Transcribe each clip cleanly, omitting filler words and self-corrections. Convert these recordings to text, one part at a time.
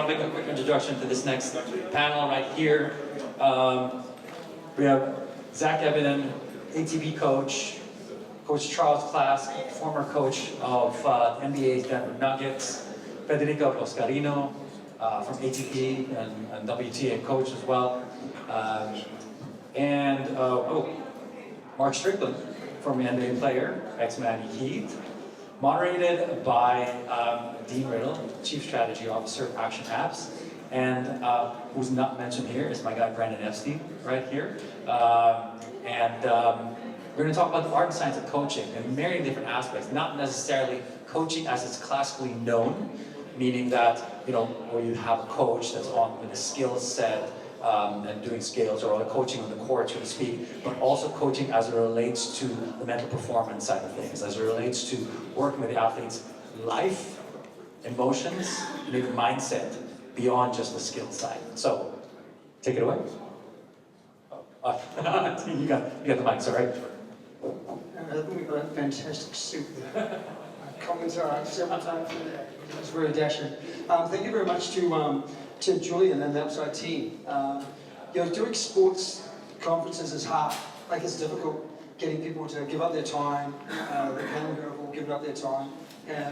want to make a quick introduction to this next panel right here. We have Zack Evenden, ATP coach, Coach Charles Klask, former coach of NBA's Denver Nuggets, Federico Boscarino from ATP and WTA coach as well, and Mark Strickland, former NBA player, ex-Miami Heat, moderated by Dean Riddle, Chief Strategy Officer of Action Apps, and who's not mentioned here is my guy Brandon Epstein, right here. We're going to talk about the art and science of coaching and many different aspects, not necessarily coaching as it's classically known, meaning that, where you have a coach that's on with a skill set and doing skills or coaching on the court, so to speak, but also coaching as it relates to the mental performance side of things, as it relates to working with the athlete's life, emotions, and even mindset beyond just the skill side. So, take it away. You got the mic, sorry. I think we've got a fantastic suit there. Comments are several times in there. It's very dashing. Thank you very much to Julian and the outside team. Doing sports conferences is hard. It's difficult getting people to give up their time. They can go giving up their time,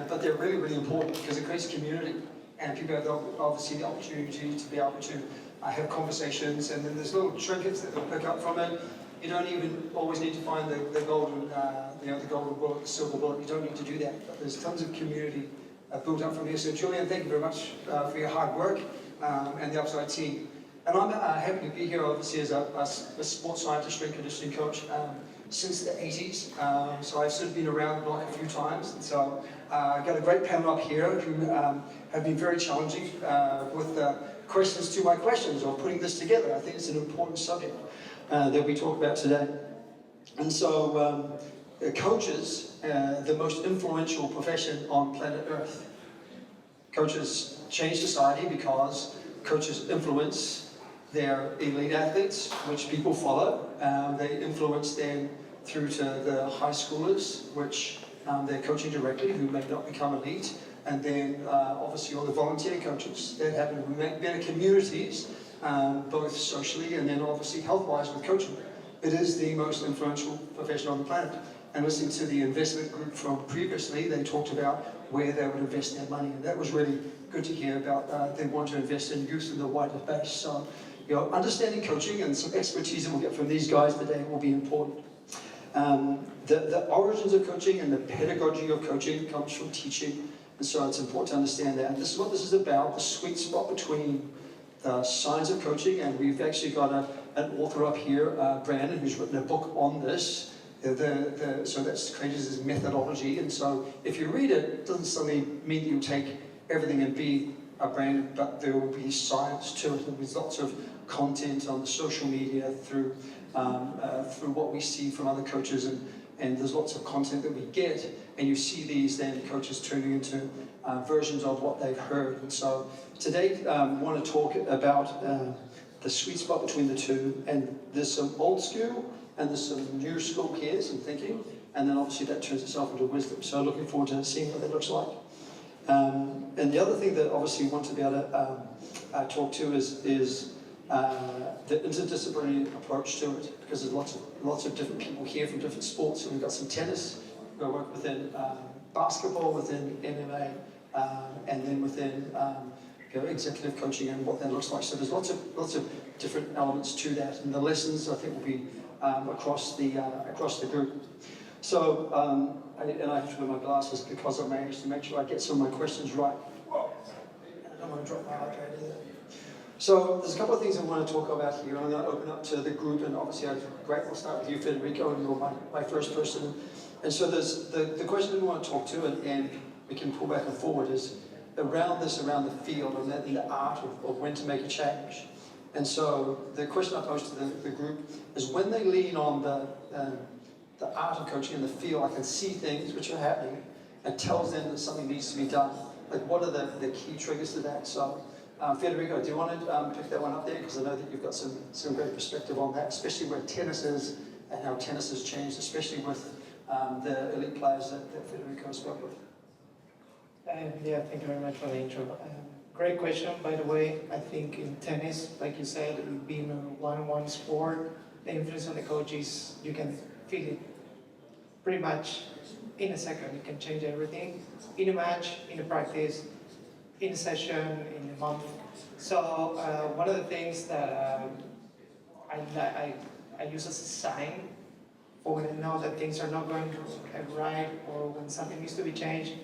but they're really, really important because it creates community, and people have obviously the opportunity to be able to have conversations, and then there's little trinkets that they'll pick up from it. You don't even always need to find the golden, the golden bullet, the silver bullet. You don't need to do that. But there's tons of community built up from here. So Julian, thank you very much for your hard work and the Upside team. And I'm happy to be here, obviously, as a sports scientist, strength conditioning coach since the 80s. So I've sort of been around the block a few times. And so I've got a great panel up here who have been very challenging with questions to my questions or putting this together. I think it's an important subject that we talk about today. And so coaches, the most influential profession on planet Earth. Coaches change society because coaches influence their elite athletes, which people follow. They influence them through to the high schoolers, which they're coaching directly, who may not become elite. And then obviously all the volunteer coaches that happen to make better communities, both socially and then obviously health-wise with coaching. It is the most influential profession on the planet. And listening to the investment group from previously, they talked about where they would invest their money. And that was really good to hear about. They want to invest in youth in the wider base. So, understanding coaching and some expertise that we'll get from these guys today will be important. The origins of coaching and the pedagogy of coaching comes from teaching. And so it's important to understand that. And this is what this is about, the sweet spot between the science of coaching, and we've actually got an author up here, Brandon, who's written a book on this. So that's created as methodology, and so if you read it, it doesn't suddenly mean that you take everything and be a Brandon, but there will be science to it. There's lots of content on the social media through what we see from other coaches, and there's lots of content that we get, and you see these then coaches turning into versions of what they've heard. And so today I want to talk about the sweet spot between the two, and there's some old school and there's some new school here, some thinking, and then obviously that turns itself into wisdom. So looking forward to seeing what that looks like. And the other thing that obviously we want to be able to talk to is the interdisciplinary approach to it, because there's lots of different people here from different sports. So we've got some tennis, we work within basketball, within MMA, and then within executive coaching and what that looks like. So there's lots of different elements to that, and the lessons I think will be across the group. So I have to wear my glasses because I'm anxious to make sure I get some of my questions right. I don't want to drop my iPad either. So there's a couple of things I want to talk about here. I'm going to open up to the group, and obviously we'll start with you, Federico, and you're my first person. And so there's the question we want to talk to, and we can pull back and forward, is around the field and the art of when to make a change. And so the question I pose to the group is, when they lean on the art of coaching in the field, I can see things which are happening and tells them that something needs to be done. Like, what are the key triggers to that? So Federico, do you want to pick that one up there? Because I know that you've got some great perspective on that, especially where tennis is and how tennis has changed, especially with the elite players that Federico spoke with. Yeah, thank you very much for the intro. Great question, by the way. I think in tennis, like you said, it being a one-on-one sport, the influence on the coaches, you can feel it pretty much in a second. It can change everything in a match, in a practice, in a session, in a month. So one of the things that I use as a sign for when I know that things are not going right or when something needs to be changed,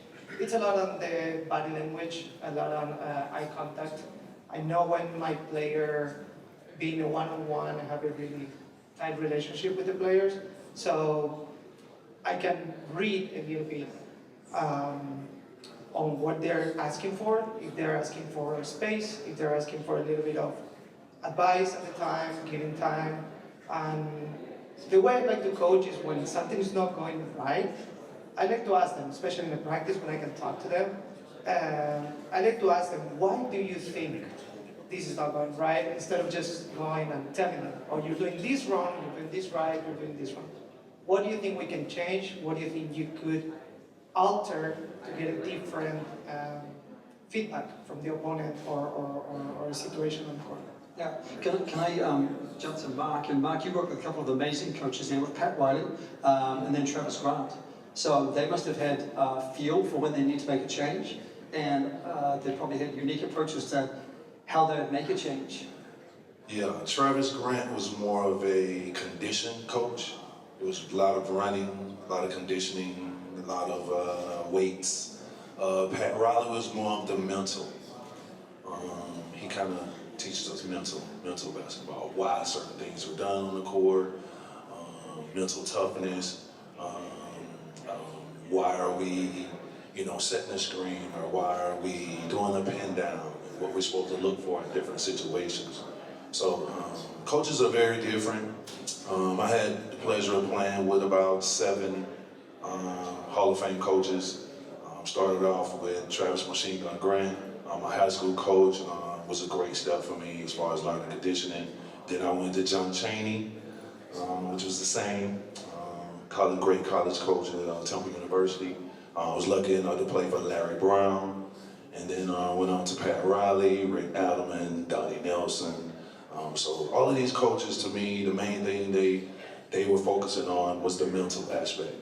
it's a lot on the body language, a lot on eye contact. I know when my player, being a one-on-one, I have a really tight relationship with the players, so I can read a little bit on what they're asking for, if they're asking for space, if they're asking for a little bit of advice at the time, giving time. And the way I like to coach is when something's not going right, I like to ask them, especially in the practice when I can talk to them, I like to ask them, why do you think this is not going right, instead of just going and telling them, oh, you're doing this wrong, you're doing this right, you're doing this wrong. What do you think we can change? What do you think you could alter to get a different feedback from the opponent or a situation on the court? Yeah, can I jump to Mark? And Mark, you work with a couple of amazing coaches now, with Pat Riley and then Travis Grant. So they must have had feel for when they need to make a change, and they probably had unique approaches to how they would make a change. Yeah, Travis Grant was more of a condition coach. It was a lot of running, a lot of conditioning, a lot of weights. Pat Riley was more of the mental. He kind of teaches us mental basketball, why certain things are done on the court, mental toughness, why are we, setting a screen, or why are we doing a pin down, and what we're supposed to look for in different situations. So coaches are very different. I had the pleasure of playing with about 7 Hall of Fame coaches. Started off with Travis Machine Gun Grant. My high school coach was a great step for me as far as learning conditioning. Then I went to John Chaney, which was the same great college coach at Temple University. I was lucky enough to play for Larry Brown, and then went on to Pat Riley, Rick Adelman, Donnie Nelson. So all of these coaches, to me, the main thing they were focusing on was the mental aspect.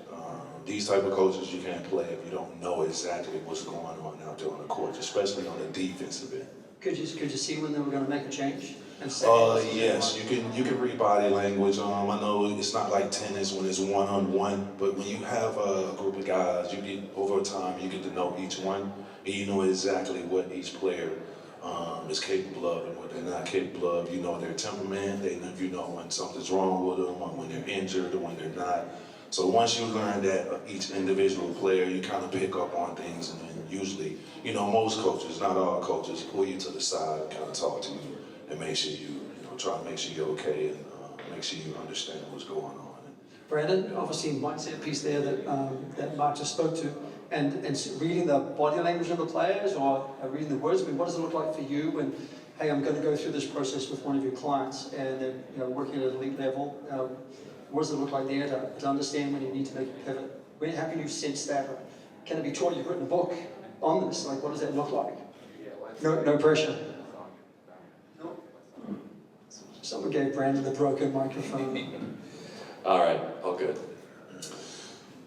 These type of coaches, you can't play if you don't know exactly what's going on out there on the court, especially on the defensive end. Could you see when they were going to make a change? And say, yes, you can read body language. I know it's not like tennis when it's one-on-one, but when you have a group of guys, over time you get to know each one, and you know exactly what each player is capable of and what they're not capable of. You know their temperament. You know when something's wrong with them, or when they're injured, or when they're not. So once you learn that of each individual player, you kind of pick up on things, and then usually, most coaches, not all coaches, pull you to the side and kind of talk to you and make sure try to make sure you're okay, and make sure you understand what's going on. Brandon, obviously mindset piece there that Mark just spoke to, and reading the body language of the players, or reading the words. I mean, what does it look like for you when, hey, I'm going to go through this process with one of your clients, and they're working at an elite level? What does it look like there to understand when you need to make a pivot? How can you sense that? Or can it be taught? You've written a book on this. Like, what does that look like? No pressure. No. Someone gave Brandon the broken microphone. All right, all good.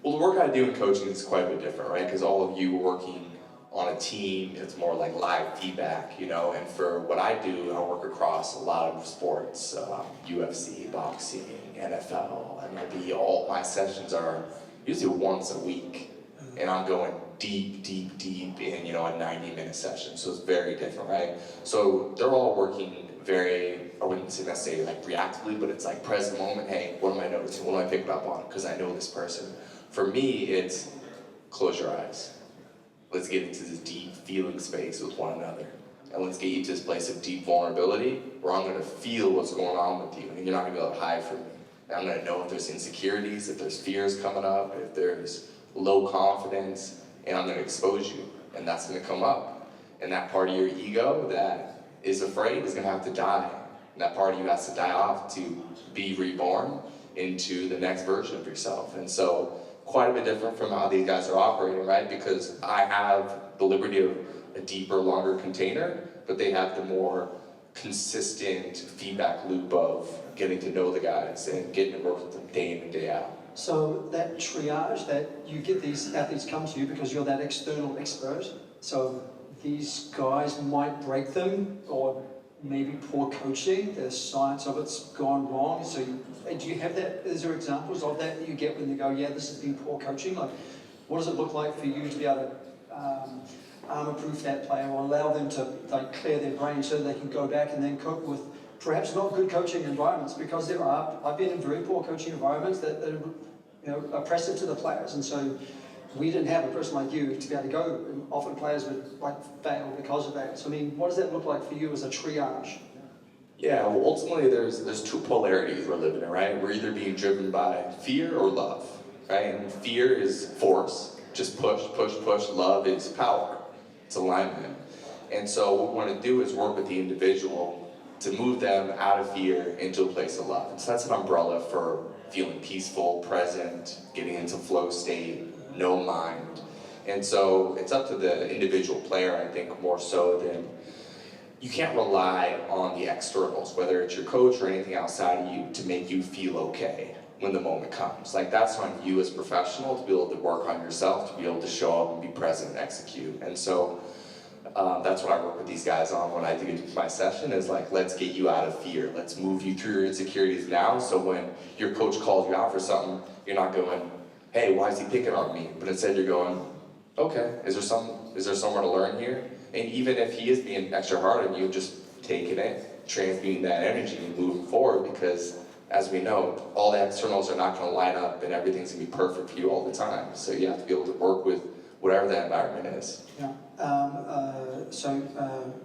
Well, the work I do in coaching is quite a bit different, right? Because all of you are working on a team. It's more like live feedback, and for what I do, I work across a lot of sports, UFC, boxing, NFL, MLB. All my sessions are usually once a week, and I'm going deep in, a 90-minute session, so it's very different, right? So they're all working very, I wouldn't say necessarily like reactively, but it's like present moment. Hey, what am I noticing? What am I picking up on? Because I know this person. For me, it's close your eyes. Let's get into this deep feeling space with one another. And let's get you to this place of deep vulnerability where I'm gonna feel what's going on with you, and you're not gonna be able to hide from me. And I'm gonna know if there's insecurities, if there's fears coming up, if there's low confidence, and I'm gonna expose you, and that's gonna come up. And that part of your ego that is afraid is gonna have to die. And that part of you has to die off to be reborn into the next version of yourself. And so, quite a bit different from how these guys are operating, right? Because I have the liberty of a deeper, longer container, but they have the more consistent feedback loop of getting to know the guys and getting to work with them day in and day out. So that triage that you get these athletes come to you because you're that external expert. So these guys might break them, or maybe poor coaching, the science of it's gone wrong. So do you have that? Is there examples of that you get when they go, yeah, this has been poor coaching? Like, what does it look like for you to be able to armor-proof that player, or allow them to like clear their brain so they can go back and then cope with perhaps not good coaching environments? Because I've been in very poor coaching environments that are oppressive to the players, and so we didn't have a person like you to be able to go, and often players would like fail because of that. So I mean, what does that look like for you as a triage? Yeah, well, ultimately there's two polarities we're living in, right? We're either being driven by fear or love, right? And fear is force, just push, push, push. Love is power, it's alignment. And so what we want to do is work with the individual to move them out of fear into a place of love. And so that's an umbrella for feeling peaceful, present, getting into flow state, no mind. And so it's up to the individual player, I think, more so than, you can't rely on the externals, whether it's your coach or anything outside of you, to make you feel okay when the moment comes. Like, that's on you as a professional to be able to work on yourself, to be able to show up and be present and execute. And so that's what I work with these guys on when I do my session, is like, let's get you out of fear. Let's move you through your insecurities now, so when your coach calls you out for something, you're not going, hey, why is he picking on me? But instead you're going, okay, is there somewhere to learn here? And even if he is being extra hard on you, just taking it, transmuting that energy and moving forward, because as we know, all the externals are not going to line up and everything's going to be perfect for you all the time. So you have to be able to work with whatever that environment is. Yeah.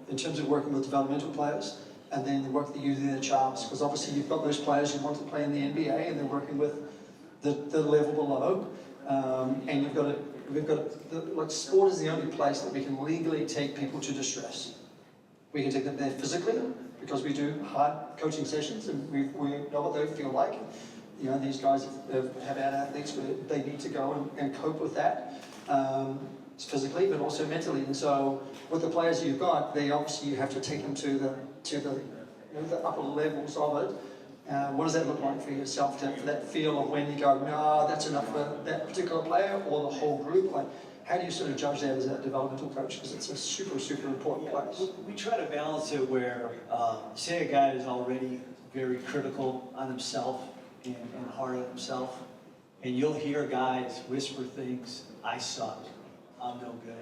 In terms of working with developmental players, and then the work that you do there, Charles, because obviously you've got those players who want to play in the NBA and they're working with the level below, and we've got like, sport is the only place that we can legally take people to distress. We can take them there physically, because we do hard coaching sessions and we know what they feel like. You know, these guys have had athletes where they need to go and cope with that. Physically, but also mentally. And so with the players you've got, you have to take them to the upper levels of it. What does that look like for yourself, for that feel of when you go, no, that's enough for that particular player or the whole group? Like, how do you sort of judge that as a developmental coach? Because it's a super, super important place. We try to balance it where, say a guy is already very critical on himself and hard on himself, and you'll hear guys whisper things, I suck, I'm no good.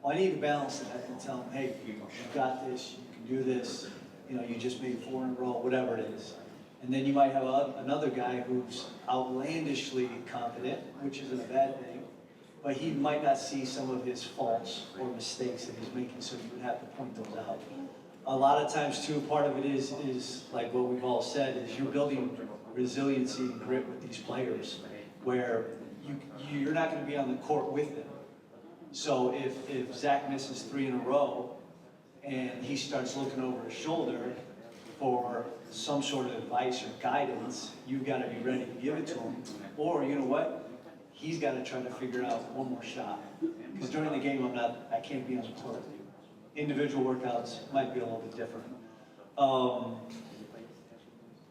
Well, I need to balance that and tell them, hey, you've got this, you can do this, you just made 4 in a row, whatever it is. And then you might have another guy who's outlandishly confident, which isn't a bad thing, but he might not see some of his faults or mistakes that he's making, so you would have to point those out. A lot of times, too, part of it is like what we've all said, is you're building resiliency and grit with these players, where you're not going to be on the court with them. So if Zach misses 3 in a row, and he starts looking over his shoulder for some sort of advice or guidance, you've got to be ready to give it to him. Or, you know what? He's got to try to figure out one more shot. Because during the game, I can't be on the court. Individual workouts might be a little bit different.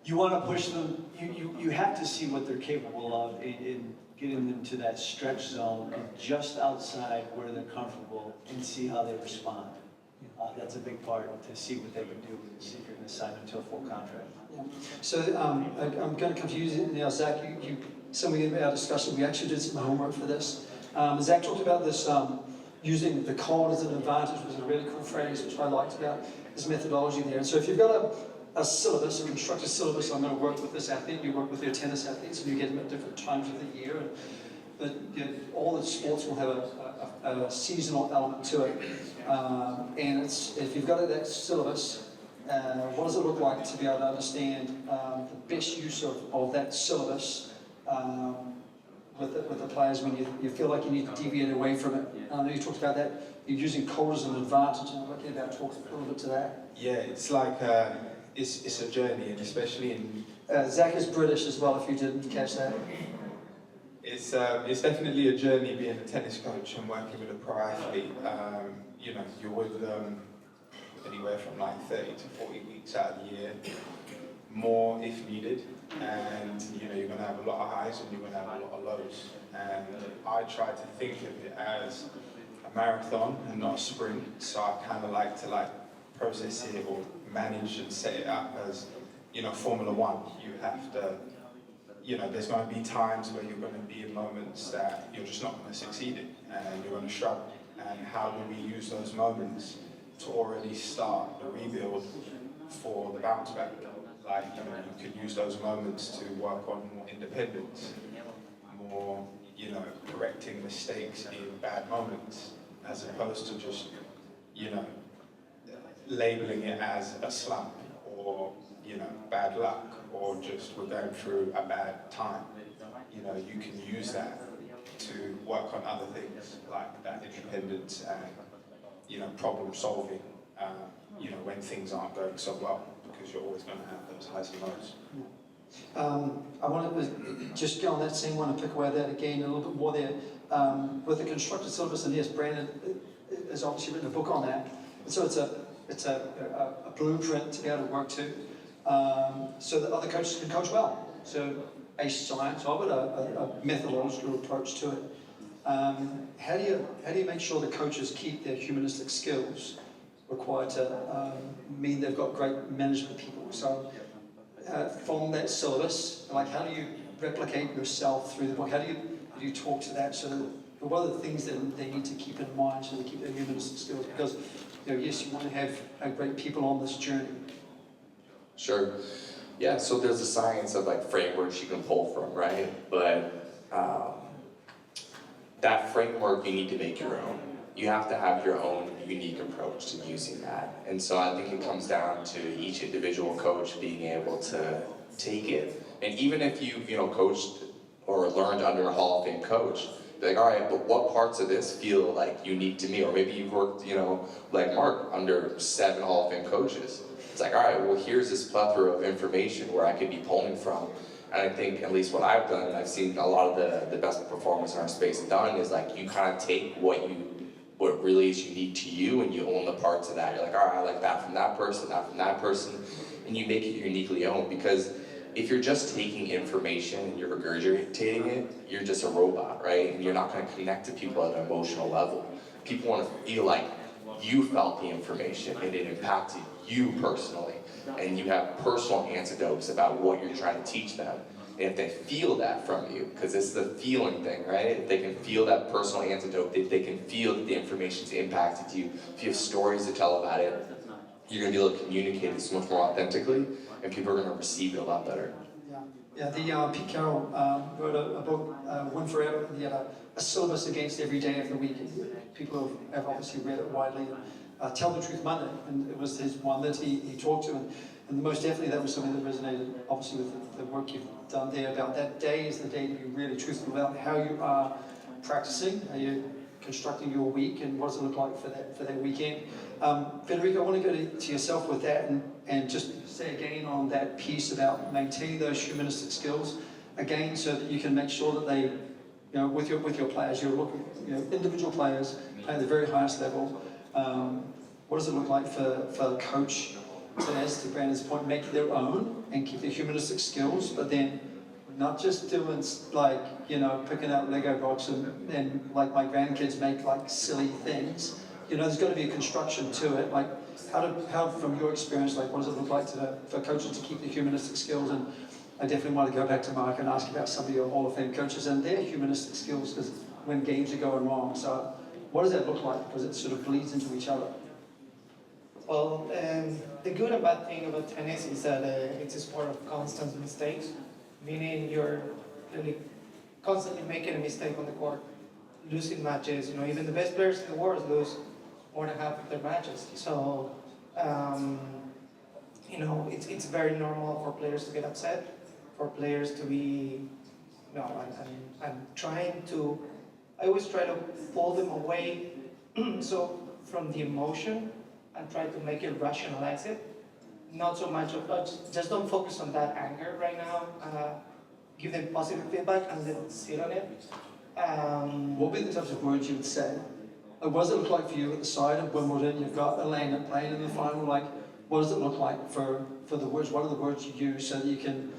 You want to push them, you have to see what they're capable of in getting them to that stretch zone and just outside where they're comfortable, and see how they respond. That's a big part, to see what they can do with the secret and assignment to a full contract. Yeah. So I'm going to come to you now, Zach. Some of our discussion, we actually did some homework for this. Zach talked about this, using the cold as an advantage, was a really cool phrase, which I liked about his methodology there. And so if you've got a syllabus, a constructed syllabus, I'm going to work with this athlete, you work with your tennis athletes, and you get them at different times of the year. But all the sports will have a seasonal element to it. And if you've got that syllabus, what does it look like to be able to understand the best use of that syllabus with the players when you feel like you need to deviate away from it? I know you talked about that, you're using cold as an advantage, and I'm looking about to talk a little bit to that. Yeah, it's like, it's a journey, and especially in... Zach is British as well, if you didn't catch that. It's definitely a journey being a tennis coach and working with a pro athlete. you know, you're with them anywhere from like 30 to 40 weeks out of the year, more if needed, and you know, you're going to have a lot of highs and you're going to have a lot of lows. And I try to think of it as a marathon and not a sprint, so I kind of like to process it or manage and set it up as, you know, Formula One. You have to, you know, there's going to be times where you're going to be in moments that you're just not going to succeed in and you're going to struggle. And how do we use those moments to already start the rebuild for the bounce back? Like, you know, you could use those moments to work on more independence, more, you know, correcting mistakes in bad moments, as opposed to just, you know, labeling it as a slump or, you know, bad luck or just we're going through a bad time. You know, you can use that to work on other things like that independence and, you know, problem solving, you know, when things aren't going so well, because you're always going to have those highs and lows. I wanted to just get on that same one and pick away at that again a little bit more there. With the constructed syllabus, and yes, Brandon has obviously written a book on that. And so it's a blueprint to be able to work to, so that other coaches can coach well. So a science of it, a methodological approach to it. How do you make sure the coaches keep their humanistic skills required to mean they've got great management people? So from that syllabus, like how do you replicate yourself through the book? How do you talk to that? So what are the things that they need to keep in mind so they keep their humanistic skills? Because, you know, yes, you want to have great people on this journey. Sure. Yeah, so there's a science of like frameworks you can pull from, right? But that framework you need to make your own. You have to have your own unique approach to using that. And so I think it comes down to each individual coach being able to take it. And even if you know, coached or learned under a Hall of Fame coach, be like, all right, but what parts of this feel like unique to me? Or maybe you've worked, you know, like Mark, under 7 Hall of Fame coaches. It's like, all right, well, here's this plethora of information where I could be pulling from. And I think, at least what I've done, and I've seen a lot of the best performers in our space done, is like you kind of take what really is unique to you, and you own the parts of that. You're like, all right, I like that from that person, and you make it uniquely own. Because if you're just taking information and you're regurgitating it, you're just a robot, right? And you're not going to connect to people at an emotional level. People want to feel like you felt the information and it impacted you personally, and you have personal antidotes about what you're trying to teach them. And if they feel that from you, because it's the feeling thing, right? If they can feel that personal antidote, if they can feel that the information's impacted you, if you have stories to tell about it, you're going to be able to communicate it so much more authentically, and people are going to receive it a lot better. Yeah, Pete Carroll wrote a book, Win Forever, and he had a syllabus against every day of the week. People have obviously read it widely. Tell the Truth Monday, and it was his one that he talked to, and most definitely that was something that resonated, obviously, with the work you've done there about that day is the day to be really truthful about how you are practicing, how you're constructing your week, and what does it look like for that weekend. Federico, I want to go to yourself with that, and just say again on that piece about maintaining those humanistic skills, again, so that you can make sure that they, you know, with your players, you're looking, you know, individual players playing at the very highest level. What does it look like for a coach to Brandon's point, make their own and keep their humanistic skills, but then not just doing like, you know, picking out Lego blocks and like my grandkids make like silly things. You know, there's got to be a construction to it. Like, how from your experience, like, what does it look like for coaches to keep the humanistic skills? And I definitely want to go back to Mark and ask about some of your Hall of Fame coaches and their humanistic skills, because when games are going wrong. So what does that look like? Because it sort of bleeds into each other. Well, the good and bad thing about tennis is that it's a sport of constant mistakes, meaning you're really constantly making a mistake on the court, losing matches. You know, even the best players in the world lose more than half of their matches. So, you know, it's very normal for players to get upset, for players to be, you know, I always try to pull them away so from the emotion and try to make it rationalize it. Not so much of, just don't focus on that anger right now. Give them positive feedback and let them sit on it. What would be the types of words you would say What does it look like for you at the side of Wimbledon? You've got Elena playing in the final. Like, what does it look like for the words? What are the words you use so that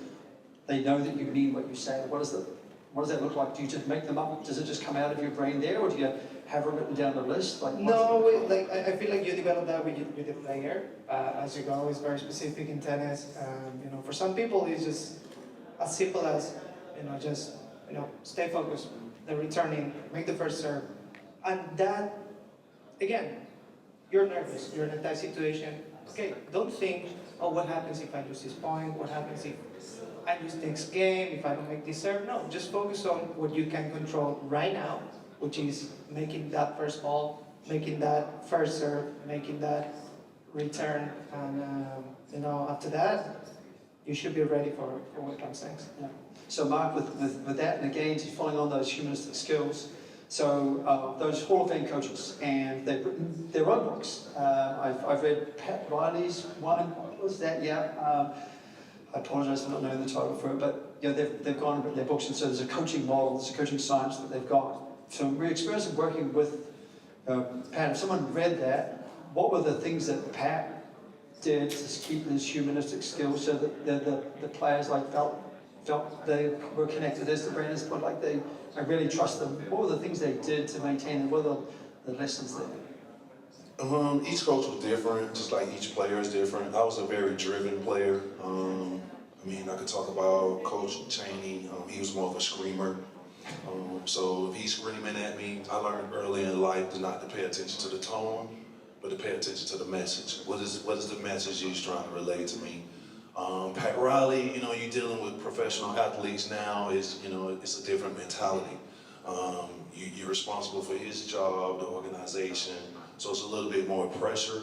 they know that you mean what you say? What does that look like? Do you just make them up? Does it just come out of your brain there, or do you have it written down the list? Like, No, I feel like you develop that with the player as you go. It's very specific in tennis. For some people, it's just as simple as just stay focused, the returning, make the first serve, and that again, you're nervous. You're in a tight situation. Okay, don't think, oh, what happens if I lose this point? What happens if I lose next game? If I don't make this serve? No, just focus on what you can control right now, which is making that first ball, making that first serve, making that return, and after that, you should be ready for what comes next. Yeah. So Mark, with that, and again, just following on those humanistic skills, so those Hall of Fame coaches, and they've written their own books. I've read Pat Riley's one. What was that? Yeah. I apologise for not knowing the title for it, but they've gone and written their books, and so there's a coaching model, there's a coaching science that they've got. So we're experiencing working with Pat. If someone read that, what were the things that Pat did to keep his humanistic skills so that the players felt they were connected, as the Brandons put, I really trust them? What were the things they did to maintain them? What were the lessons there? Each coach was different, just like each player is different. I was a very driven player. I could talk about Coach Chaney. He was more of a screamer. So if he's screaming at me, I learned early in life not to pay attention to the tone, but to pay attention to the message. What is the message he's trying to relay to me? Pat Riley, you're dealing with professional athletes now. It's a different mentality. You're responsible for his job, the organization, so it's a little bit more pressure.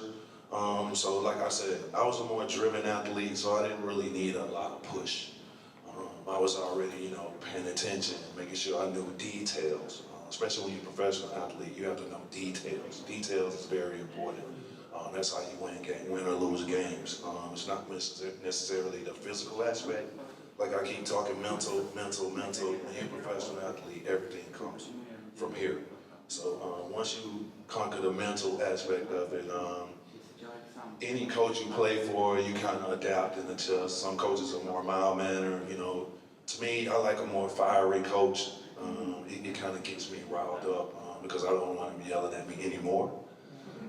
So like I said, I was a more driven athlete, so I didn't really need a lot of push. I was already, paying attention, making sure I knew details. Especially when you're a professional athlete, you have to know details. Details is very important. That's how you win or lose games. It's not necessarily the physical aspect. Like I keep talking mental. When you're a professional athlete, everything comes from here. So once you conquer the mental aspect of it, any coach you play for, you kind of adapt and adjust. Some coaches are more mild-mannered, To me, I like a more fiery coach. It kind of gets me riled up because I don't want him yelling at me anymore.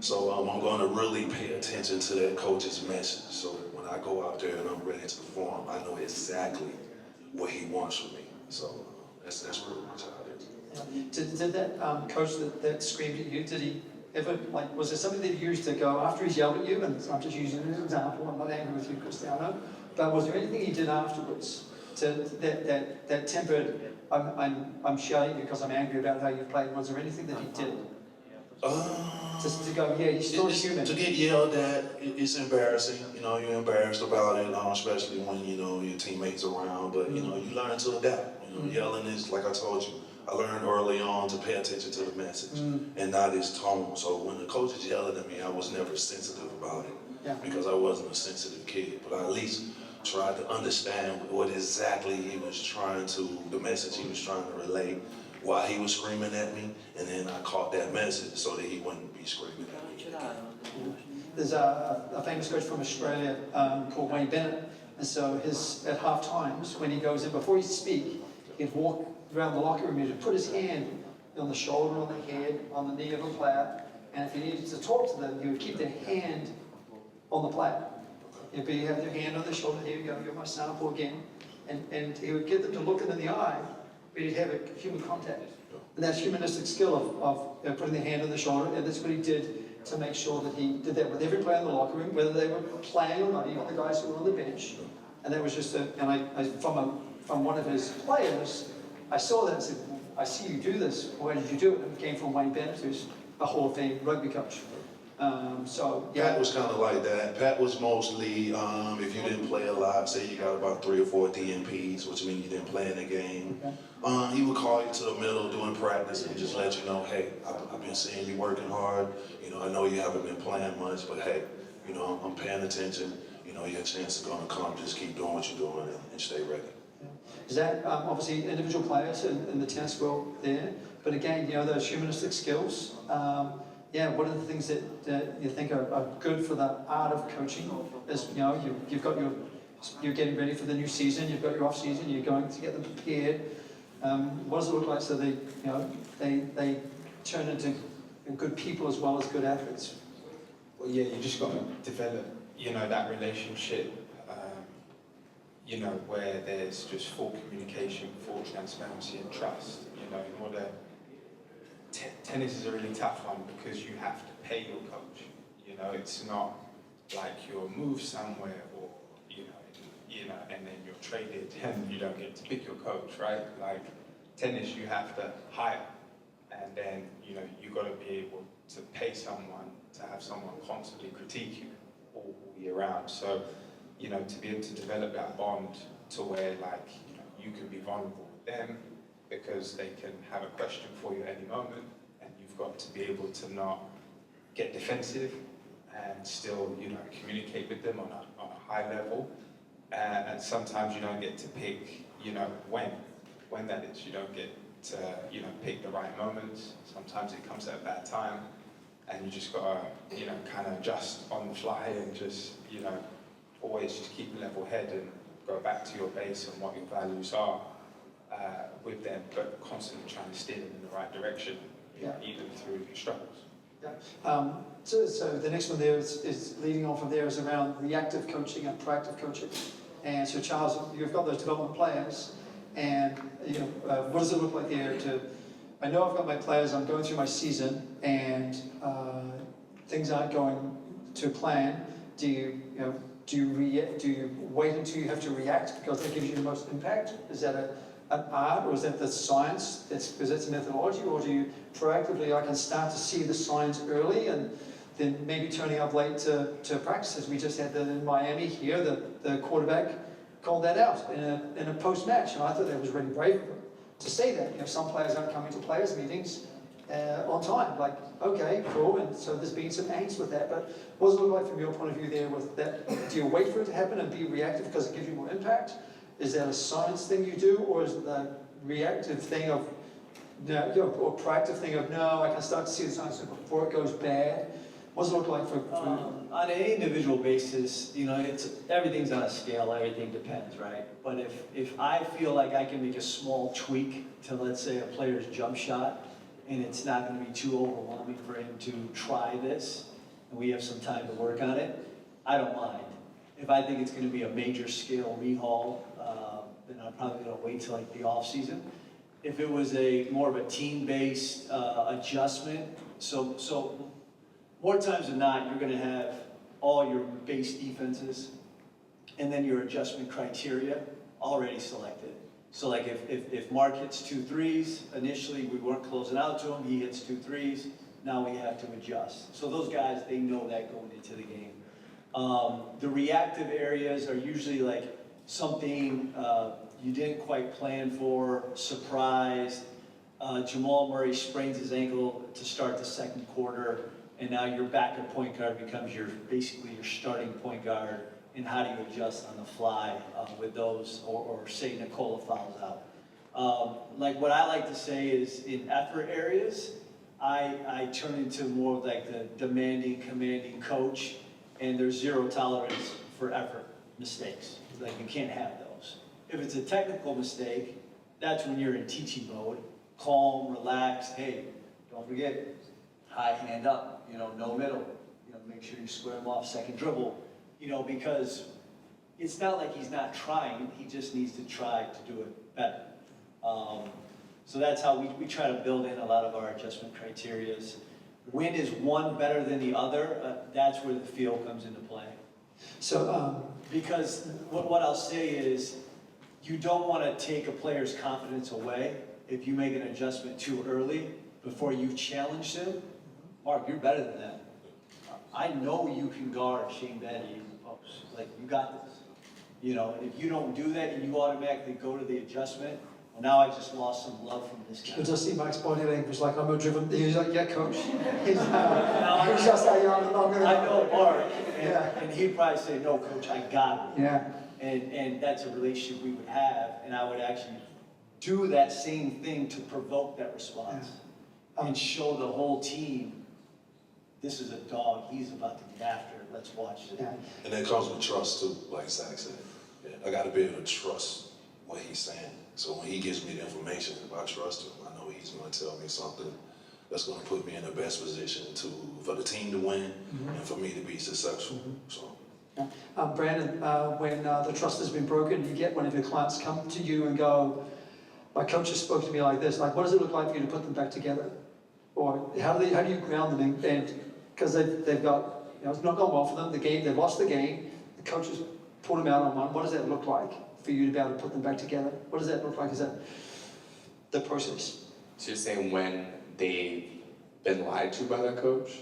So I'm going to really pay attention to that coach's message so that when I go out there and I'm ready to perform, I know exactly what he wants from me. So that's really much how it is. Did that coach that screamed at you, did he ever, was there something that he used to go after he's yelled at you? And I'm just using it as an example, I'm not angry with you, Cristiano. But was there anything he did afterwards that tempered, I'm shouting at you because I'm angry about how you played? Was there anything that he did? Just to go, yeah, he's still human. To get yelled at, it's embarrassing. You're embarrassed about it, especially when, your teammates around. But, you learn to adapt. Yelling is, like I told you, I learned early on to pay attention to the message and not his tone. So when the coach is yelling at me, I was never sensitive about it because I wasn't a sensitive kid. But I at least tried to understand what exactly he was the message he was trying to relay while he was screaming at me, and then I caught that message so that he wouldn't be screaming at me again. There's a famous coach from Australia called Wayne Bennett, and so at half times when he goes in, before he speak, he'd walk around the locker room, he'd put his hand on the shoulder, on the head, on the knee of a player, and if he needed to talk to them, he would keep their hand on the player. He'd have their hand on their shoulder, here you go, you're my sample again, and he would get them to look them in the eye, but he'd have a human contact. And that's humanistic skill of putting their hand on the shoulder, and that's what he did to make sure that he did that with every player in the locker room, whether they were playing or not, even the guys who were on the bench. And that was just from one of his players, I saw that and said, I see you do this, why did you do it? And it came from Wayne Bennett, who's a Hall of Fame rugby coach. Pat was kind of like that. Pat was mostly, if you didn't play a lot, say you got about 3 or 4 DNPs, which means you didn't play in the game. He would call you to the middle doing practice and just let you know, hey, I've been seeing you working hard. I know you haven't been playing much, but hey, I'm paying attention. Your chance is gonna come. Just keep doing what you're doing and stay ready. Is that obviously individual players in the tennis world there, but again, you know, those humanistic skills. Yeah, what are the things that you think are good for the art of coaching? Is, you know, you've got you're getting ready for the new season, you've got your off season, you're going to get them prepared. What does it look like so they, you know, they turn into good people as well as good athletes? Well, yeah, you just got to develop, you know, that relationship, you know, where there's just full communication, full transparency and trust. You know, in order, tennis is a really tough one because you have to pay your coach. You know, it's not like you'll move somewhere or, you know, and then you're traded and you don't get to pick your coach, right? Like tennis, you have to hire, and then, you know, you got to be able to pay someone to have someone constantly critique you all year round. So, you know, to be able to develop that bond to where, like, you know, you can be vulnerable with them because they can have a question for you at any moment, and you've got to be able to not get defensive and still, you know, communicate with them on a high level. And sometimes you don't get to pick, you know, when that is. You don't get to, you know, pick the right moments. Sometimes it comes at a bad time, and you just gotta, you know, kind of adjust on the fly and just, you know, always just keep a level head and go back to your base and what your values are with them, but constantly trying to steer them in the right direction, you know, even through struggles. Yeah. So the next one there is leading on from there is around reactive coaching and proactive coaching. And so Charles, you've got those development players, and you know, what does it look like there to, I know I've got my players, I'm going through my season, and things aren't going to plan. Do you wait until you have to react because that gives you the most impact? Is that an art, or is that the science? Because that's a methodology, or do you proactively, I can start to see the signs early and then maybe turning up late to practice, as we just had in Miami here, the quarterback called that out in a post-match, and I thought that was really brave of him to say that. You know, some players aren't coming to players' meetings on time. Like, okay, cool, and so there's been some angst with that, but what does it look like from your point of view there with that? Do you wait for it to happen and be reactive because it gives you more impact? Is that a science thing you do, or is it the reactive thing of, or proactive thing of, no, I can start to see the signs before it goes bad? What does it look like for on an individual basis, you know, everything's on a scale, everything depends, right? But if I feel like I can make a small tweak to, let's say, a player's jump shot, and it's not going to be too overwhelming for him to try this, and we have some time to work on it, I don't mind. If I think it's going to be a major scale rehaul, then I'm probably going to wait till like the off season. If it was more of a team-based adjustment, so more times than not, you're going to have all your base defenses and then your adjustment criteria already selected. So like if Mark hits 2 threes, initially we weren't closing out to him, he hits 2 threes, now we have to adjust. So those guys, they know that going into the game. The reactive areas are usually like something you didn't quite plan for, surprise. Jamal Murray sprains his ankle to start the second quarter, and now your backup point guard becomes basically your starting point guard. And how do you adjust on the fly with those, or say Nicola fouls out? Like what I like to say is in effort areas, I turn into more of like the demanding, commanding coach, and there's zero tolerance for effort mistakes. Like you can't have those. If it's a technical mistake, that's when you're in teaching mode, calm, relaxed. Hey, don't forget, high hand up, you know, no middle. You know, make sure you square them off, second dribble. You know, because it's not like he's not trying, he just needs to try to do it better. So that's how we try to build in a lot of our adjustment criterias. When is one better than the other? That's where the feel comes into play. So, because what I'll say is, you don't want to take a player's confidence away if you make an adjustment too early before you've challenged him. Mark, you're better than that. I know you can guard Shane Betty in the post. Like, you got this. You know, if you don't do that and you automatically go to the adjustment, Well, now I just lost some love from this guy. You just see Mike's body language, like, I'm a driven, he's like, yeah, coach. He's just like, yeah, I'm gonna. I know Mark, Yeah. and he'd probably say, no, coach, I got it. Yeah, And that's a relationship we would have, and I would actually do that same thing to provoke that response. And show the whole team, this is a dog, he's about to get after it, let's watch it. yeah. And that comes with trust too, like Zack said. Yeah, I gotta be able to trust what he's saying. So when he gives me the information, if I trust him, I know he's gonna tell me something that's gonna put me in the best position for the team to win and for me to be successful. So. Brandon, when the trust has been broken, you get one of your clients come to you and go, my coach has spoke to me like this, like what does it look like for you to put them back together? Or how do you ground them? And because they've got, it's not gone well for them, they've lost the game, the coach has pulled them out on one. What does that look like for you to be able to put them back together? What does that look like? Is that the process? So you're saying when they've been lied to by their coach?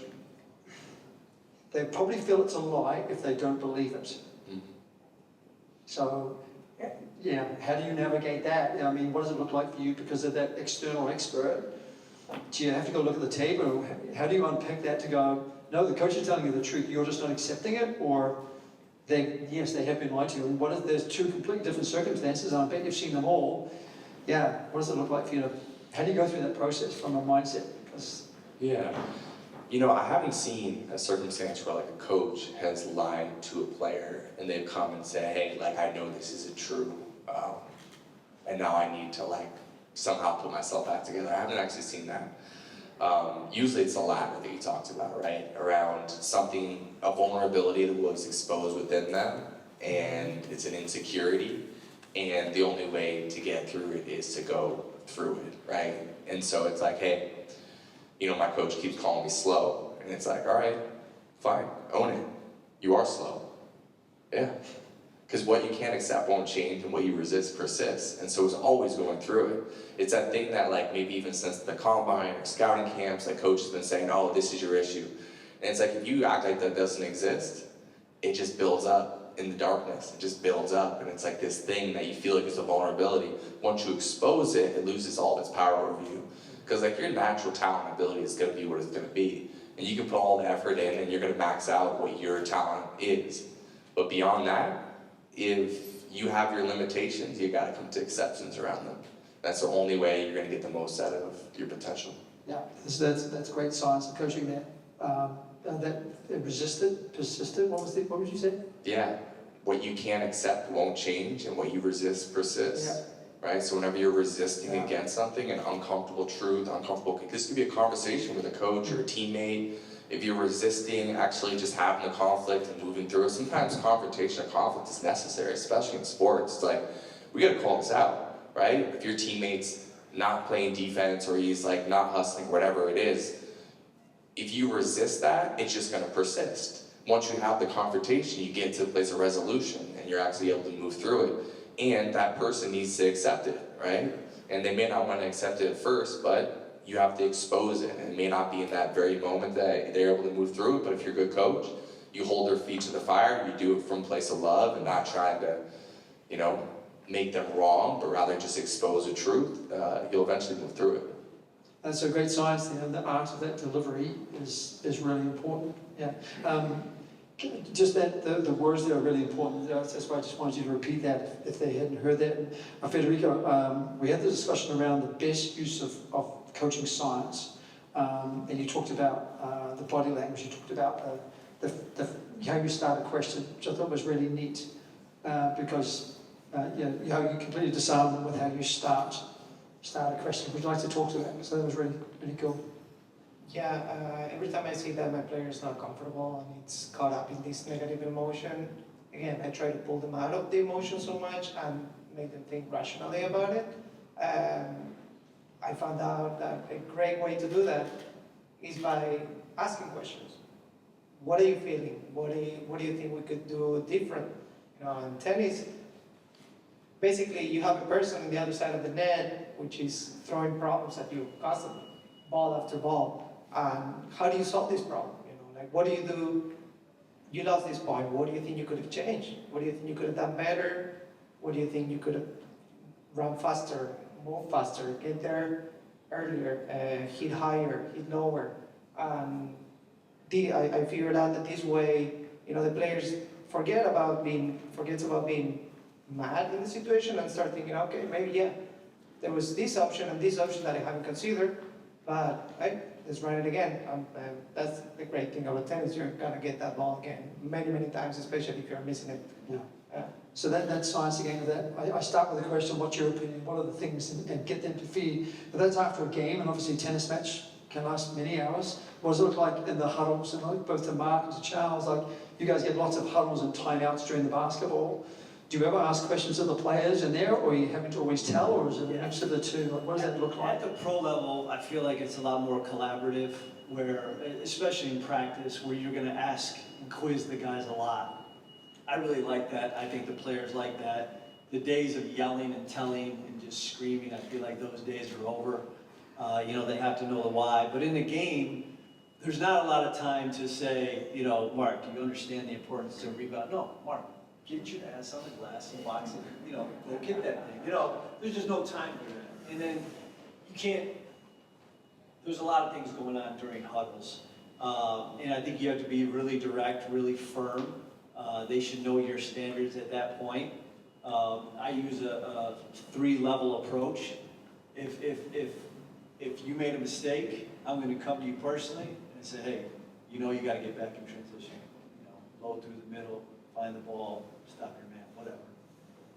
They probably feel it's a lie if they don't believe it. Mm-hmm. So, yeah, how do you navigate that? I mean, what does it look like for you because of that external expert? Do you have to go look at the tape, or how do you unpick that to go, no, the coach is telling you the truth, you're just not accepting it, or yes, they have been lied to you, and there's two completely different circumstances, and I bet you've seen them all. Yeah, what does it look like for you how do you go through that process from a mindset? Because Yeah. You know, I haven't seen a circumstance where like a coach has lied to a player and they've come and said, hey, like I know this isn't true, and now I need to like somehow put myself back together. I haven't actually seen that. Usually it's the latter that you talked about, right? Around something, a vulnerability that was exposed within them, and it's an insecurity, and the only way to get through it is to go through it, right? And so it's like, hey, you know, my coach keeps calling me slow, and it's like, all right, fine, own it. You are slow. Yeah. Because what you can't accept won't change, and what you resist persists. And so it's always going through it. It's that thing that, like, maybe even since the combine or scouting camps, like, coach has been saying, oh, this is your issue. And it's like, if you act like that doesn't exist, it just builds up in the darkness. It just builds up, and it's like this thing that you feel like is a vulnerability. Once you expose it, it loses all of its power over you. Because, like, your natural talent and ability is going to be what it's going to be. And you can put all the effort in, and you're going to max out what your talent is. But beyond that, if you have your limitations, you got to come to acceptance around them. That's the only way you're going to get the most out of your potential. yeah, that's great science of coaching there. That persistent, what would you say? Yeah, what you can't accept won't change, and what you resist persists. Yeah. Right? So whenever you're resisting against something, an uncomfortable truth, this could be a conversation with a coach or a teammate. If you're resisting actually just having a conflict and moving through it, sometimes confrontation or conflict is necessary, especially in sports. It's like, we gotta call this out, right? If your teammate's not playing defense or he's like not hustling, whatever it is, if you resist that, it's just gonna persist. Once you have the confrontation, you get to a place of resolution and you're actually able to move through it. And that person needs to accept it, right? And they may not want to accept it at first, but you have to expose it. And it may not be in that very moment that they're able to move through it, but if you're a good coach, you hold their feet to the fire, you do it from a place of love and not trying to, you know, make them wrong, but rather just expose the truth, you'll eventually move through it. That's a great science there, and the art of that delivery is really important. Yeah. Just that the words there are really important. That's why I just wanted you to repeat that if they hadn't heard that. And, Federico, we had the discussion around the best use of coaching science, and you talked about the body language. You talked about how you start a question, which I thought was really neat, because how you completely disarm them with how you start a question. Would you like to talk to that? So that was really cool. Yeah, every time I see that my player is not comfortable and it's caught up in this negative emotion, again, I try to pull them out of the emotion so much and make them think rationally about it. I found out that a great way to do that is by asking questions. What are you feeling? What do you think we could do different? You know, in tennis, basically you have a person on the other side of the net which is throwing problems at you constantly, ball after ball. And how do you solve this problem? You know, like what do you do? You lost this point. What do you think you could have changed? What do you think you could have done better? What do you think you could have run faster? move faster, get there earlier, hit higher, hit lower. I figured out that this way, the players forgets about being mad in the situation and start thinking, okay, maybe yeah, there was this option and this option that I haven't considered, but hey, let's run it again. That's the great thing about tennis. You're gonna get that ball again many, many times, especially if you're missing it. Yeah. So that science again of that, I start with the question, what's your opinion, what are the things, and get them to feed. But that's after a game, and obviously a tennis match can last many hours. What does it look like in the huddles, and like both to Mark and to Charles, like you guys get lots of huddles and timeouts during the basketball. Do you ever ask questions of the players in there, or are you having to always tell, or is it a mix of the two? Like, what does that look like? At the pro level, I feel like it's a lot more collaborative, where, especially in practice, where you're going to ask and quiz the guys a lot. I really like that. I think the players like that. The days of yelling and telling and just screaming, I feel like those days are over. They have to know the why. But in the game, there's not a lot of time to say, Mark, do you understand the importance of rebound? No, Mark, get your ass on the glass and box it. Go get that thing. There's just no time for that. And then you can't, there's a lot of things going on during huddles. And I think you have to be really direct, really firm. They should know your standards at that point. I use a 3-level approach. If you made a mistake, I'm going to come to you personally and say, hey, you got to get back in transition. Low through the middle, find the ball, stop your man, whatever.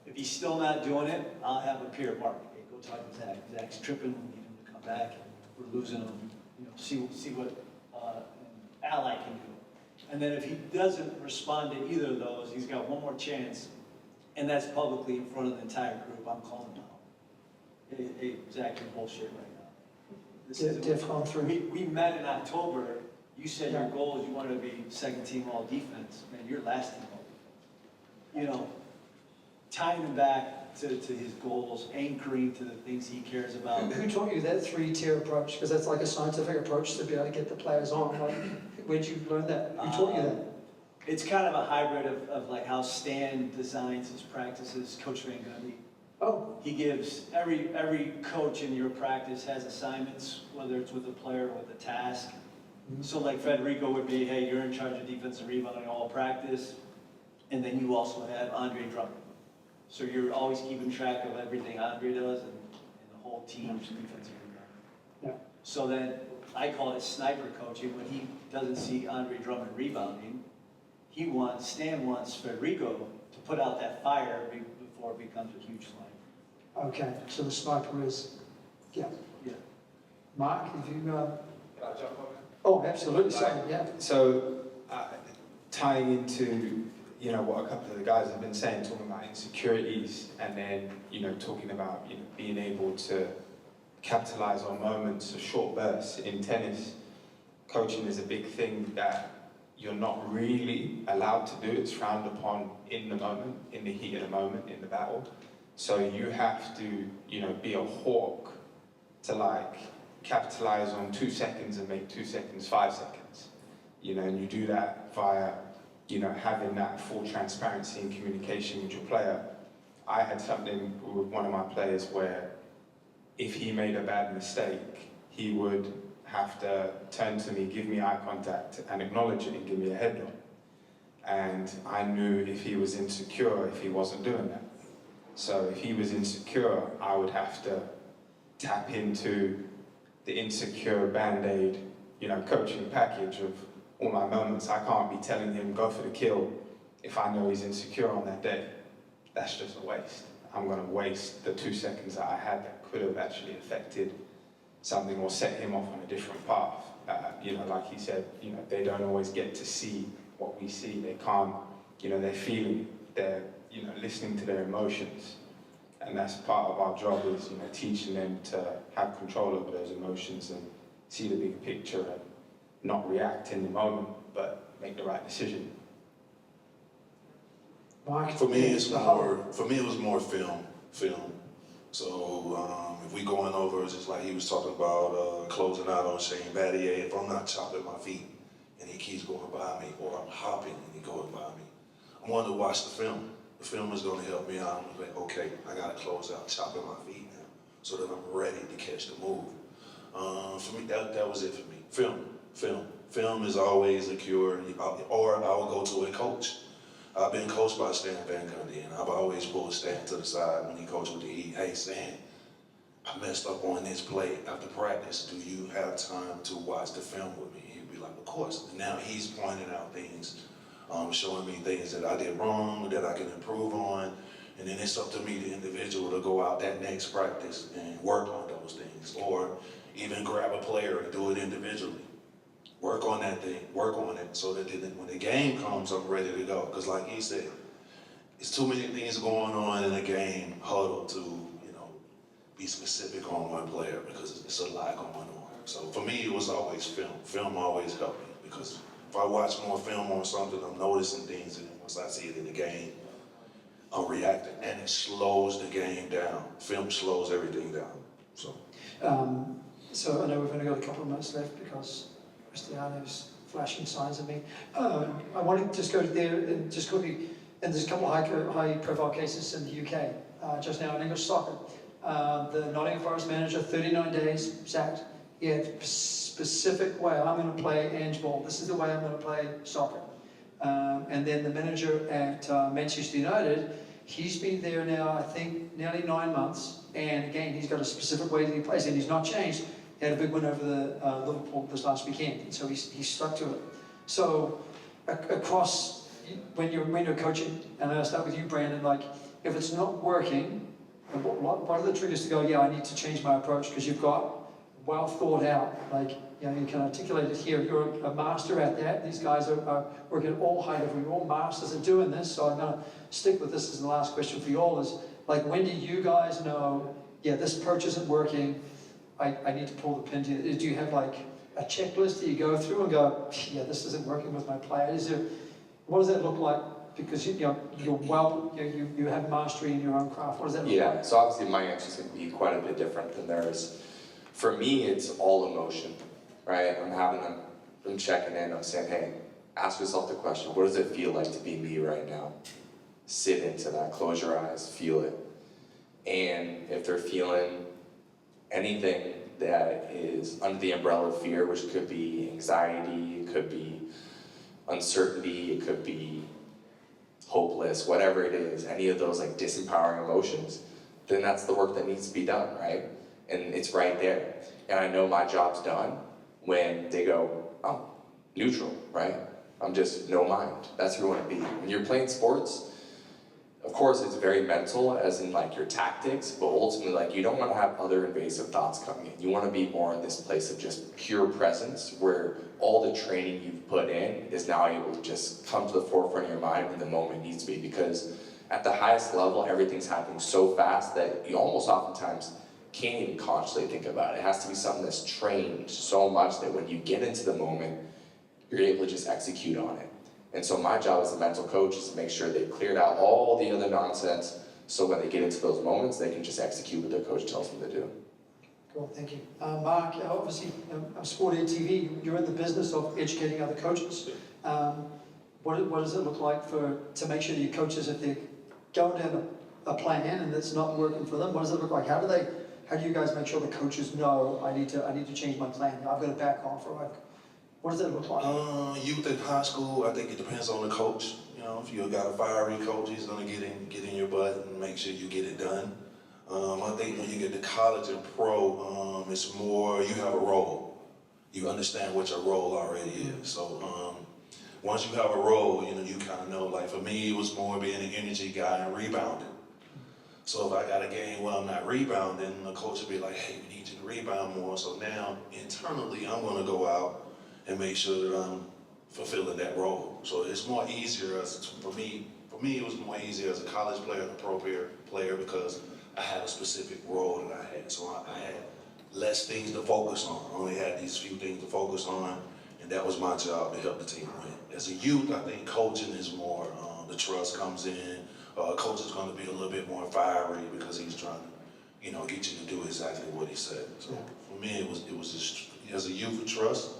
If he's still not doing it, I'll have a peer, Mark, hey, go talk to Zach. Zach's tripping, we need him to come back. We're losing him. See what an ally can do. And then if he doesn't respond to either of those, he's got one more chance, and that's publicly in front of the entire group. I'm calling him out. Hey, Zach, you're bullshit right now. This is DEFCON 3. We met in October. You said your goal is you wanted to be second team all defense. Man, you're last team all. Tying him back to his goals, anchoring to the things he cares about. Who taught you that 3-tier approach? Because that's like a scientific approach to be able to get the players on. Like, where'd you learn that? Who taught you that? It's kind of a hybrid of like how Stan designs his practices, Coach Van Gundy. Oh. He gives, every coach in your practice has assignments, whether it's with a player or with a task. So like Federico would be, hey, you're in charge of defensive rebounding all practice. And then you also have Andre Drummond. So you're always keeping track of everything Andre does and the whole team's defensive rebounding. Yeah. So then I call it sniper coaching. When he doesn't see Andre Drummond rebounding, Stan wants Federico to put out that fire before it becomes a huge flame. Okay, so the sniper is, yeah. Mark, if you, Can I jump on that? oh, absolutely, sorry, yeah. So, tying into what a couple of the guys have been saying, talking about insecurities, and then talking about being able to capitalize on moments, or short bursts in tennis. Coaching is a big thing that you're not really allowed to do. It's frowned upon in the moment, in the heat of the moment, in the battle. So you have to be a hawk to capitalize on 2 seconds and make 2 seconds 5 seconds. And you do that via having that full transparency and communication with your player. I had something with one of my players where if he made a bad mistake, he would have to turn to me, give me eye contact, and acknowledge it and give me a head nod. And I knew if he was insecure, if he wasn't doing that. So if he was insecure, I would have to tap into the insecure Band-Aid, coaching package of all my moments. I can't be telling him, go for the kill, if I know he's insecure on that day. That's just a waste. I'm going to waste the 2 seconds that I had that could have actually affected something or set him off on a different path. Like he said, they don't always get to see what we see. They can't, they're feeling, they're, listening to their emotions. And that's part of our job is, teaching them to have control over those emotions and see the bigger picture and not react in the moment, but make the right decision. Mark, For me, it was more film. So if we going over, it's just like he was talking about closing out on Shane Battier. If I'm not chopping my feet and he keeps going by me, or I'm hopping and he goes by me, I'm going to watch the film. The film is going to help me out. I'm like, okay, I got to close out chopping my feet now. so that I'm ready to catch the move. For me, that was it for me. Film is always a cure, or I will go to a coach. I've been coached by Stan Van Gundy, and I've always pulled Stan to the side when he coached with the Heat. Hey, Stan, I messed up on this play after practice. Do you have time to watch the film with me? He'd be like, of course. And now he's pointing out things, showing me things that I did wrong, that I can improve on. And then it's up to me, the individual, to go out that next practice and work on those things, or even grab a player and do it individually. Work on that thing, work on it, so that when the game comes, I'm ready to go. Because like he said, it's too many things going on in a game huddle to, be specific on one player, because it's a lot going on. So for me, it was always film. Film always helped me, because if I watch more film on something, I'm noticing things, and once I see it in the game, I'm reacting, and it slows the game down. Film slows everything down. So So I know we've only got a couple of minutes left because Cristiano's flashing signs at me. I want to just go there and just quickly, and there's a couple of high-profile cases in the UK just now in English soccer. The Nottingham Forest manager, 39 days, sacked. He had a specific way, I'm going to play Ange ball. This is the way I'm going to play soccer. And then the manager at Manchester United, he's been there now, I think, nearly 9 months. And again, he's got a specific way that he plays, and he's not changed. He had a big win over the Liverpool this last weekend, and so he stuck to it. So across, when you're coaching, and I'll start with you, Brandon, like, if it's not working, what are the triggers to go, yeah, I need to change my approach, because you've got well thought out, like, you can articulate it here. You're a master at that. These guys are working at all high level. We're all masters at doing this, so I'm going to stick with this as the last question for you all is, like, when do you guys know, yeah, this approach isn't working, I need to pull the pin? Do you have, like, a checklist that you go through and go, yeah, this isn't working with my player? What does that look like? Because you have mastery in your own craft. What does that look like? Yeah, so obviously my answer is going to be quite a bit different than theirs. For me, it's all emotion, right? I'm checking in, I'm saying, hey, ask yourself the question, what does it feel like to be me right now? Sit into that, close your eyes, feel it. And if they're feeling anything that is under the umbrella of fear, which could be anxiety, it could be uncertainty, it could be hopeless, whatever it is, any of those like disempowering emotions, then that's the work that needs to be done, right? And it's right there. And I know my job's done when they go, oh, neutral, right? I'm just no mind. That's who you want to be. When you're playing sports, of course it's very mental, as in like your tactics, but ultimately like you don't want to have other invasive thoughts coming in. You want to be more in this place of just pure presence, where all the training you've put in is now able to just come to the forefront of your mind when the moment needs to be. Because at the highest level, everything's happening so fast that you almost oftentimes can't even consciously think about it. It has to be something that's trained so much that when you get into the moment, you're able to just execute on it. And so my job as a mental coach is to make sure they've cleared out all the other nonsense, so when they get into those moments, they can just execute what their coach tells them to do. Cool, thank you. Mark, obviously, Sport Ed TV, you're in the business of educating other coaches. What does it look like to make sure that your coaches, if they're going down a plan and it's not working for them, what does it look like? How do you guys make sure the coaches know, I need to change my plan, I've got to back off, or what does that look like? Youth in high school, I think it depends on the coach. If you got a fiery coach, he's gonna get in your butt and make sure you get it done. I think when you get to college and pro, it's more, you have a role. You understand what your role already is. So once you have a role, you kind of know, like for me, it was more being an energy guy and rebounding. So if I got a game where I'm not rebounding, the coach will be like, hey, we need you to rebound more. So now, internally, I'm gonna go out and make sure that I'm fulfilling that role. So it's more easier for me, it was more easier as a college player and a pro player because I had a specific role that I had. So I had less things to focus on. I only had these few things to focus on, and that was my job to help the team win. As a youth, I think coaching is more, the trust comes in. Coach is gonna be a little bit more fiery because he's trying to, get you to do exactly what he said. So for me, it was just, as a youth, a trust.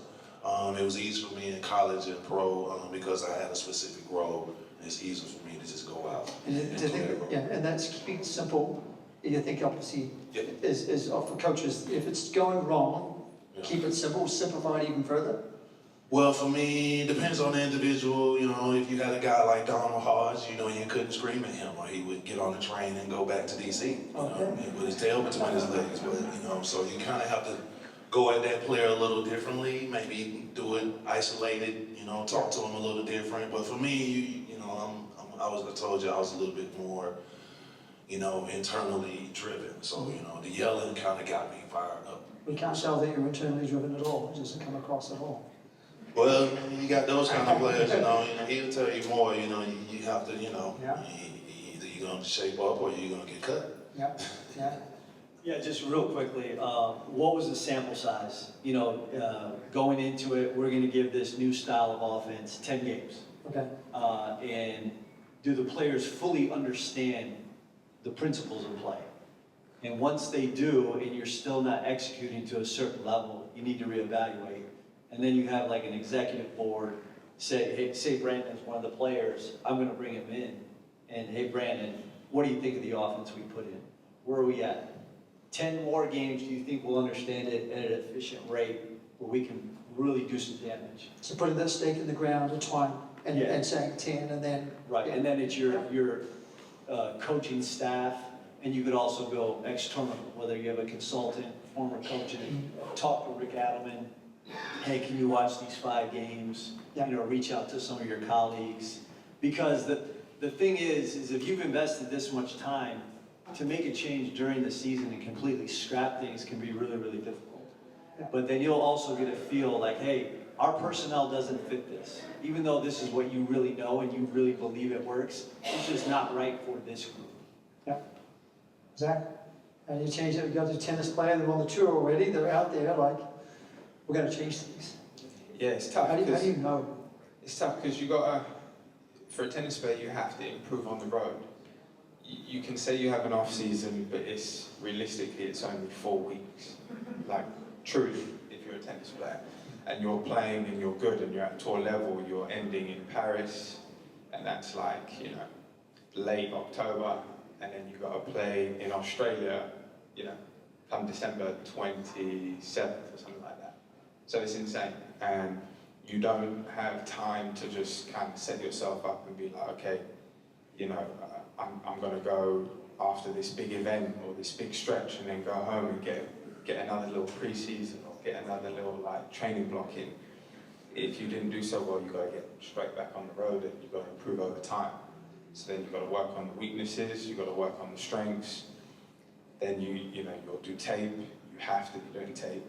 It was easy for me in college and pro because I had a specific role. And it's easy for me to just go out. And that's keeping it simple. you think obviously Yeah. is for coaches, if it's going wrong, Yeah. keep it simple, simplify it even further? Well, for me, it depends on the individual. You know, if you had a guy like Donald Hodge, you know, you couldn't scream at him, or he would get on the train and go back to DC. You know, Okay. with his tail between his legs. But you know, so you kind of have to go at that player a little differently. Maybe do it isolated. You know, talk to him a little different. But for me, you know, I told you I was a little bit more, you know, internally driven. So you know, the yelling kind of got me fired up. We can't tell that you're internally driven at all, it doesn't come across at all. Well, you got those kind of players, you know, he'll tell you more, you know, you have to, you know, Yeah. either you're gonna shape up or you're gonna get cut. Yeah, yeah. Yeah, just real quickly, what was the sample size? You know, going into it, we're gonna give this new style of offense 10 games. Okay. And do the players fully understand the principles of play? And once they do, and you're still not executing to a certain level, you need to reevaluate. And then you have like an executive board say, hey, say Brandon's one of the players, I'm gonna bring him in. And hey, Brandon, what do you think of the offense we put in? Where are we at? 10 more games, do you think we'll understand it at an efficient rate where we can really do some damage? So putting that stake in the ground at time and, Yeah. and saying 10 and then. Right, and then it's your coaching staff, and you could also go external, whether you have a consultant, former coach, and talk to Rick Adelman. Hey, can you watch these 5 games? Yeah. You know, reach out to some of your colleagues. Because the thing is if you've invested this much time, to make a change during the season and completely scrap things can be really, really difficult. Yeah. But then you'll also get a feel like, hey, our personnel doesn't fit this. Even though this is what you really know and you really believe it works, it's just not right for this group. Yeah. Zach, and you change it, we got the tennis player, they're on the tour already, they're out there like, we're gonna change things. Yeah, it's tough. How do because you know? It's tough because you gotta, for a tennis player, you have to improve on the road. You can say you have an off season, but it's realistically it's only 4 weeks. Like truly, if you're a tennis player, and you're playing and you're good and you're at tour level, you're ending in Paris, and that's like, you know, late October, and then you got to play in Australia, you know, come December 27th or something like that. So it's insane, and you don't have time to just kind of set yourself up and be like, okay, you know, I'm going to go after this big event or this big stretch, and then go home and get another little pre-season or get another little like training block in. If you didn't do so well, you got to get straight back on the road, and you got to improve over time. So then you've got to work on the weaknesses, you've got to work on the strengths. Then you know, you'll do tape. You have to be doing tape.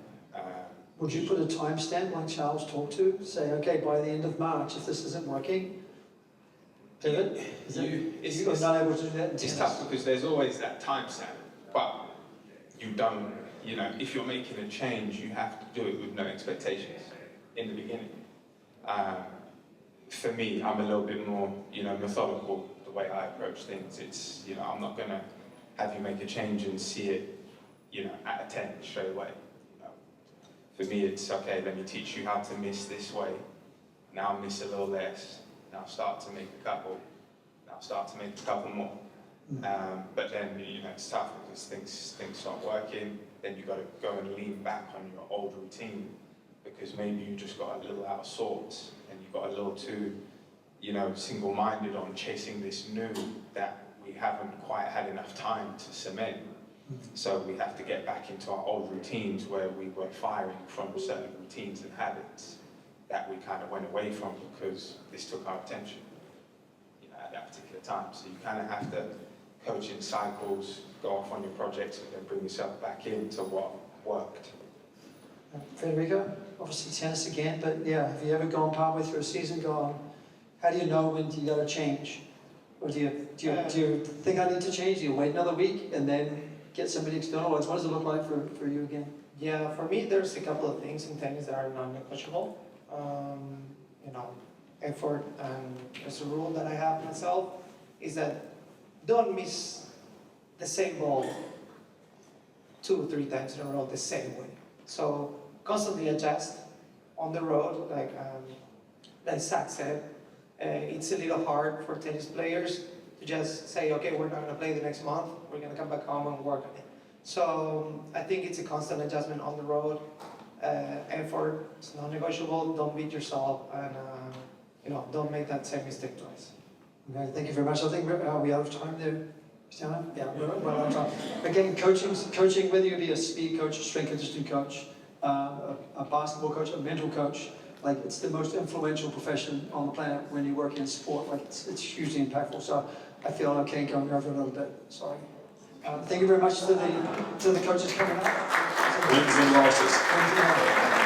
Would you put a timestamp like Charles talked to? Say, okay, by the end of March, if this isn't working, pivot? You're not able to do that in It's tennis? tough because there's always that time stamp, but you don't, you know, if you're making a change, you have to do it with no expectations in the beginning. For me, I'm a little bit more, you know, methodical the way I approach things. It's, you know, I'm not going to have you make a change and see it, you know, at a 10 straight away. You know, for me, it's okay, let me teach you how to miss this way. Now miss a little less. Now start to make a couple. Now start to make a couple more. But then, you know, it's tough because things start working. Then you've got to go and lean back on your old routine because maybe you just got a little out of sorts and you got a little too, you know, single-minded on chasing this new that we haven't quite had enough time to cement. So we have to get back into our old routines where we were firing from certain routines and habits that we kind of went away from because this took our attention, you know, at that particular time. So you kind of have to coach in cycles, go off on your projects, and then bring yourself back into what worked. Federico, obviously tennis again, but yeah, have you ever gone partway through a season gone, how do you know when you got to change? Or do you think I need to change? Do you wait another week and then get somebody external? What does it look like for you again? Yeah, for me, there's a couple of things in tennis that are non-negotiable. You know, effort, and there's a rule that I have myself, is that don't miss the same ball 2 or 3 times in a row the same way. So constantly adjust on the road, like Zach said. It's a little hard for tennis players to just say, okay, we're not going to play the next month, we're going to come back home and work on it. So I think it's a constant adjustment on the road. Effort, it's non-negotiable, don't beat yourself, and don't make that same mistake twice. Okay, thank you very much. I think are we out of time there, Cristiano? Yeah, we're out of time. Again, coaching, whether you be a speed coach, a strength conditioning coach, a basketball coach, a mental coach, like it's the most influential profession on the planet when you work in sport. Like it's hugely impactful. So I feel okay going over a little bit. Sorry. Thank you very much to the coaches coming up. Wins and losses. Thank you.